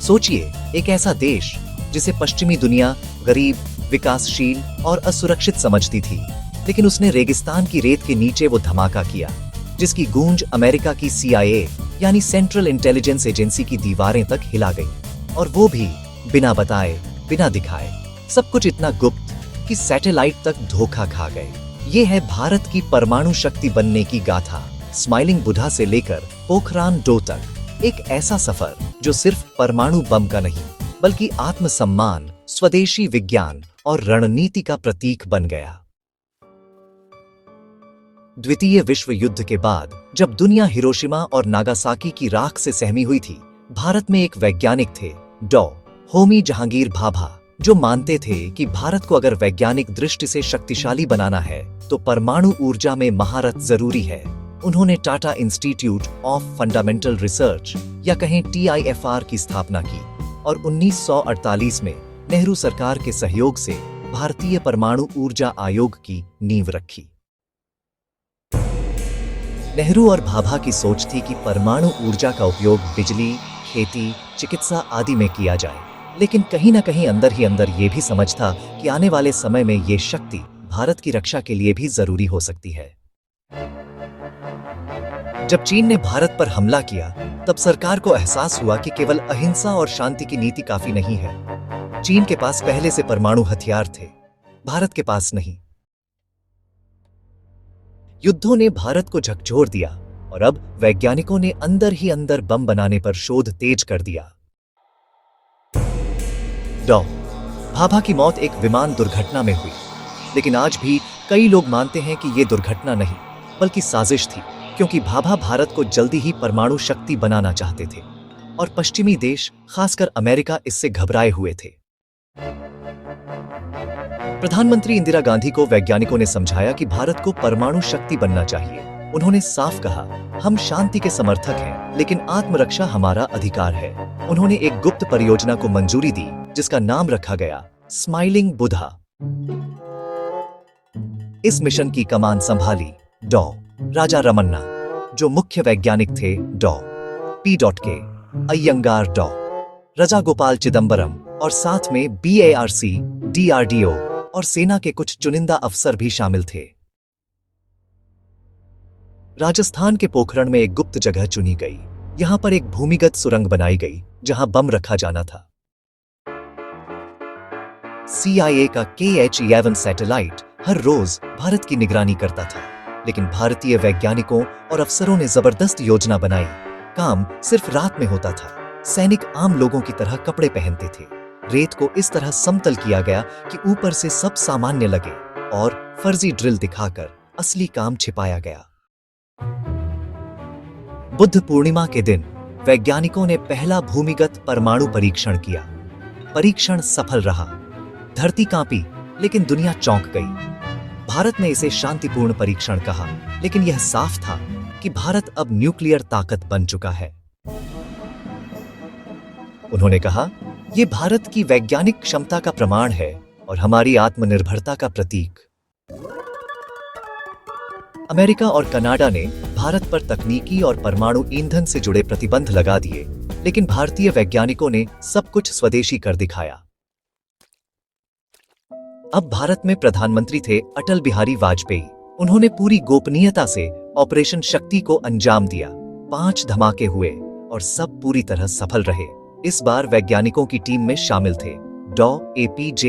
सोचिए, एक ऐसा देश जिसे पश्चिमी दुनिया गरीब, विकासशील और असुरक्षित समझती थी, लेकिन उसने रेगिस्तान की रेत के नीचे वो धमाका किया जिसकी गूंज अमेरिका की CIA यानी सेंट्रल इंटेलिजेंस एजेंसी की दीवारें तक हिला गई। और वो भी बिना बताए, बिना दिखाए। सब कुछ इतना गुप्त कि सैटेलाइट तक धोखा खा गए। ये है भारत की परमाणु शक्ति बनने की गाथा। स्माइलिंग बुद्धा से लेकर पोखरान 2 तक एक ऐसा सफर जो सिर्फ परमाणु बम का नहीं बल्कि आत्मसम्मान, स्वदेशी विज्ञान और रणनीति का प्रतीक बन गया। द्वितीय विश्व युद्ध के बाद जब दुनिया हिरोशिमा और नागासाकी की राख से सहमी हुई थी, भारत में एक वैज्ञानिक थे, डॉ. होमी जहांगीर भाभा, जो मानते थे कि भारत को अगर वैज्ञानिक दृष्टि से शक्तिशाली बनाना है तो परमाणु ऊर्जा में महारत जरूरी है। उन्होंने Tata institute of fundamental research या कहें TIFR की स्थापना की और 1948 में नेहरू सरकार के सहयोग से भारतीय परमाणु ऊर्जा आयोग की नींव रखी। नेहरू और भाभा की सोच थी कि परमाणु ऊर्जा का उपयोग बिजली, खेती, चिकित्सा आदि में किया जाए, लेकिन कहीं ना कहीं अंदर ही अंदर ये भी समझ था कि आने वाले समय में ये शक्ति भारत की रक्षा के लिए भी जरूरी हो सकती है। जब चीन ने भारत पर हमला किया, तब सरकार को एहसास हुआ कि केवल अहिंसा और शांति की नीति काफी नहीं है। चीन के पास पहले से परमाणु हथियार थे, भारत के पास नहीं। युद्धों ने भारत को झकझोर दिया और अब वैज्ञानिकों ने अंदर ही अंदर बम बनाने पर शोध तेज कर दिया। डॉ. भाभा की मौत एक विमान दुर्घटना में हुई, लेकिन आज भी कई लोग मानते हैं कि यह दुर्घटना नहीं बल्कि साजिश थी, क्योंकि भाभा भारत को जल्दी ही परमाणु शक्ति बनाना चाहते थे और पश्चिमी देश, खासकर अमेरिका, इससे घबराए हुए थे। प्रधानमंत्री इंदिरा गांधी को वैज्ञानिकों ने समझाया कि भारत को परमाणु शक्ति बनना चाहिए। उन्होंने साफ कहा, हम शांति के समर्थक हैं, लेकिन आत्मरक्षा हमारा अधिकार है। उन्होंने एक गुप्त परियोजना को मंजूरी दी जिसका नाम रखा गया स्माइलिंग बुद्धा। इस मिशन की कमान संभाली डॉ. राजा रमन्ना, जो मुख्य वैज्ञानिक थे डॉ. P.K. अय्यंगार, डॉ. राजागोपाल चिदंबरम और साथ में BARC, DRDO और सेना के कुछ चुनिंदा अफसर भी शामिल थे। राजस्थान के पोखरण में एक गुप्त जगह चुनी गई। यहां पर एक भूमिगत सुरंग बनाई गई जहां बम रखा जाना था। CIA का KH-11 सैटेलाइट हर रोज भारत की निगरानी करता था, लेकिन भारतीय वैज्ञानिकों और अफसरों ने जबरदस्त योजना बनाई। काम सिर्फ रात में होता था। सैनिक आम लोगों की तरह कपड़े पहनते थे। रेत को इस तरह समतल किया गया कि ऊपर से सब सामान्य लगे और फर्जी ड्रिल दिखाकर असली काम छिपाया गया। बुद्ध पूर्णिमा के दिन वैज्ञानिकों ने पहला भूमिगत परमाणु परीक्षण किया। परीक्षण सफल रहा। धरती कांपी, लेकिन दुनिया चौंक गई। भारत ने इसे शांतिपूर्ण परीक्षण कहा, लेकिन यह साफ था कि भारत अब न्यूक्लियर ताकत बन चुका है। उन्होंने कहा, यह भारत की वैज्ञानिक क्षमता का प्रमाण है और हमारी आत्मनिर्भरता का प्रतीक। अमेरिका और कनाडा ने भारत पर तकनीकी और परमाणु ईंधन से जुड़े प्रतिबंध लगा दिए, लेकिन भारतीय वैज्ञानिकों ने सब कुछ स्वदेशी कर दिखाया। अब भारत में प्रधानमंत्री थे अटल बिहारी वाजपेयी। उन्होंने पूरी गोपनीयता से ऑपरेशन शक्ति को अंजाम दिया। 5 धमाके हुए और सब पूरी तरह सफल रहे। इस बार वैज्ञानिकों की टीम में शामिल थे डॉ. APJ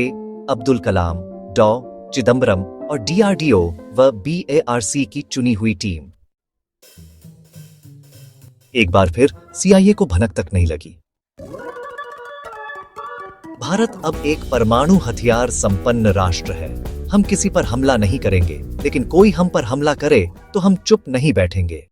अब्दुल कलाम, डॉ. चिदंबरम और DRDO व BARC की चुनी हुई टीम। एक बार फिर CIA को भनक तक नहीं लगी। भारत अब एक परमाणु हथियार संपन्न राष्ट्र है। हम किसी पर हमला नहीं करेंगे, लेकिन कोई हम पर हमला करे तो हम चुप नहीं बैठेंगे।